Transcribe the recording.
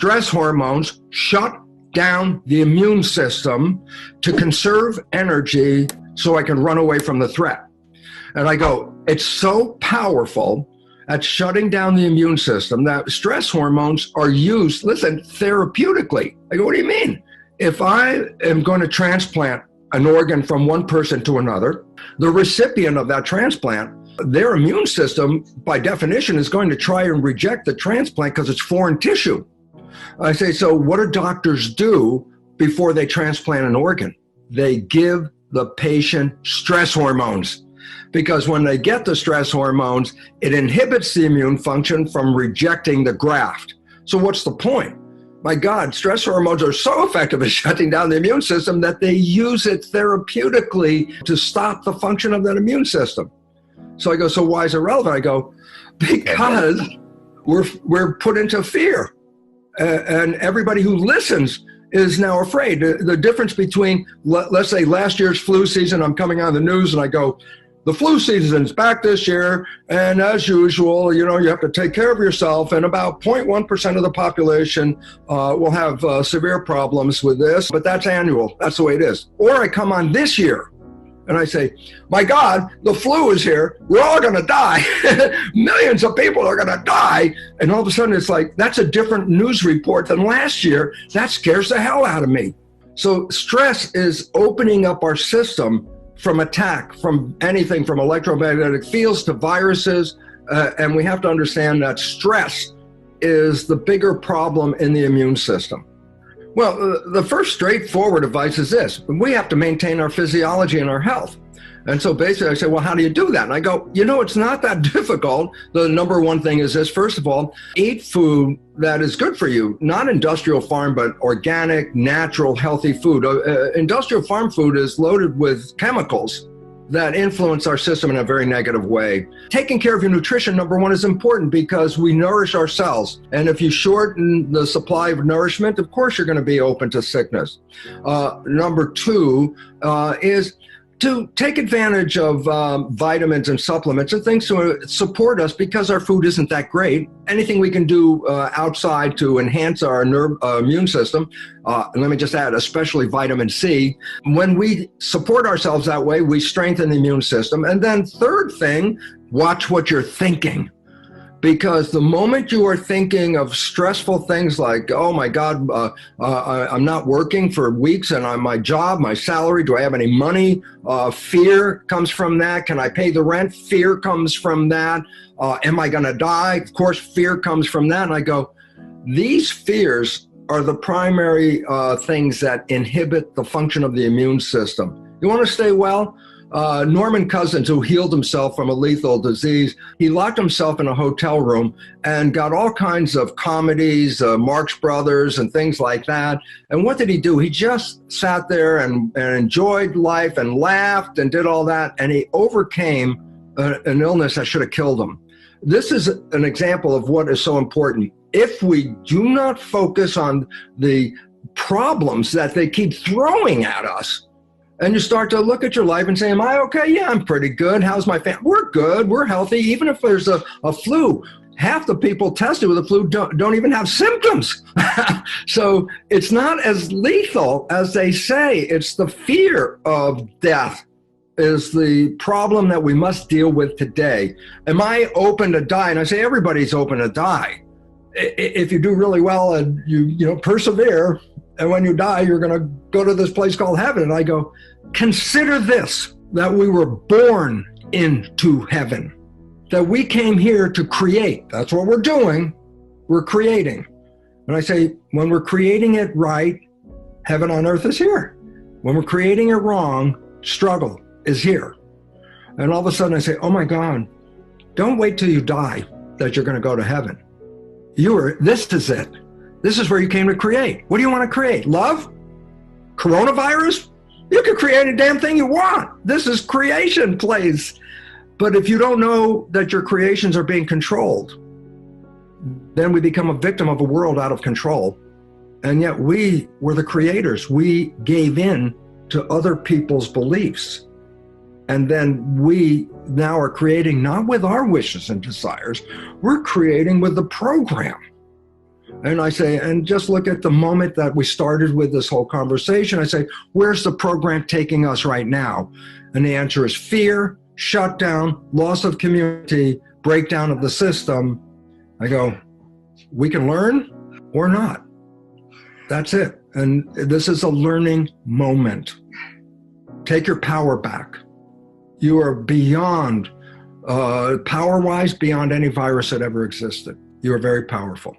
stress hormones shut down the immune system to conserve energy so I can run away from the threat. And I go, it's so powerful at shutting down the immune system that stress hormones are used, listen, therapeutically. I go, what do you mean? If I am going to transplant an organ from one person to another, the recipient of that transplant, their immune system, by definition, is going to try and reject the transplant because it's foreign tissue. I say, so what do doctors do before they transplant an organ? They give the patient stress hormones, because when they get the stress hormones, it inhibits the immune function from rejecting the graft. So what's the point? My God, stress hormones are so effective at shutting down the immune system that they use it therapeutically to stop the function of that immune system. So I go, so why is it relevant? I go, because we're put into fear. And everybody who listens is now afraid. The difference between, let's say, last year's flu season, I'm coming on the news and I go, the flu season's back this year, and as usual, you have to take care of yourself, and about 0.1% of the population will have severe problems with this, but that's annual. That's the way it is. Or I come on this year, and I say, my God, the flu is here. We're all going to die. Millions of people are going to die. And all of a sudden, it's like, that's a different news report than last year. That scares the hell out of me. So stress is opening up our system from attack, from anything from electromagnetic fields to viruses. And we have to understand that stress is the bigger problem in the immune system. Well, the first straightforward advice is this: we have to maintain our physiology and our health. And so basically I say, well, how do you do that? And I go, it's not that difficult. The number one thing is this: first of all, eat food that is good for you, not industrial farm, but organic, natural, healthy food. Industrial farm food is loaded with chemicals that influence our system in a very negative way. Taking care of your nutrition, number one, is important because we nourish our cells. And if you shorten the supply of nourishment, of course, you're going to be open to sickness. Number two is to take advantage of vitamins and supplements and things to support us because our food isn't that great. Anything we can do outside to enhance our immune system, and let me just add, especially vitamin C. When we support ourselves that way, we strengthen the immune system. And then third thing, watch what you're thinking. Because the moment you are thinking of stressful things like, oh my God, I'm not working for weeks and my job, my salary, do I have any money? Fear comes from that. Can I pay the rent? Fear comes from that. Am I going to die? Of course, fear comes from that. And I go, these fears are the primary things that inhibit the function of the immune system. You want to stay well? Norman Cousins, who healed himself from a lethal disease, he locked himself in a hotel room and got all kinds of comedies, Marx Brothers and things like that. And what did he do? He just sat there and enjoyed life and laughed and did all that. And he overcame an illness that should have killed him. This is an example of what is so important. If we do not focus on the problems that they keep throwing at us, and you start to look at your life and say, am I okay? Yeah, I'm pretty good. How's my family? We're good. We're healthy. Even if there's a flu, half the people tested with the flu don't even have symptoms. So it's not as lethal as they say. It's the fear of death is the problem that we must deal with today. Am I open to die? And I say everybody's open to die. If you do really well and you persevere, and when you die, you're going to go to this place called heaven. And I go, consider this, that we were born into heaven, that we came here to create. That's what we're doing. We're creating. And I say, when we're creating it right, heaven on earth is here. When we're creating it wrong, struggle is here. And all of a sudden I say, oh my God, don't wait till you die that you're going to go to heaven. This is it. This is where you came to create. What do you want to create? Love? Coronavirus? You can create a damn thing you want. This is creation place. But if you don't know that your creations are being controlled, then we become a victim of a world out of control. And yet we were the creators. We gave in to other people's beliefs. And then we now are creating not with our wishes and desires, we're creating with the program. And I say, and just look at the moment that we started with this whole conversation. I say, where's the program taking us right now? And the answer is fear, shutdown, loss of community, breakdown of the system. I go, we can learn or not. That's it. And this is a learning moment. Take your power back. You are beyond, power-wise, beyond any virus that ever existed. You are very powerful.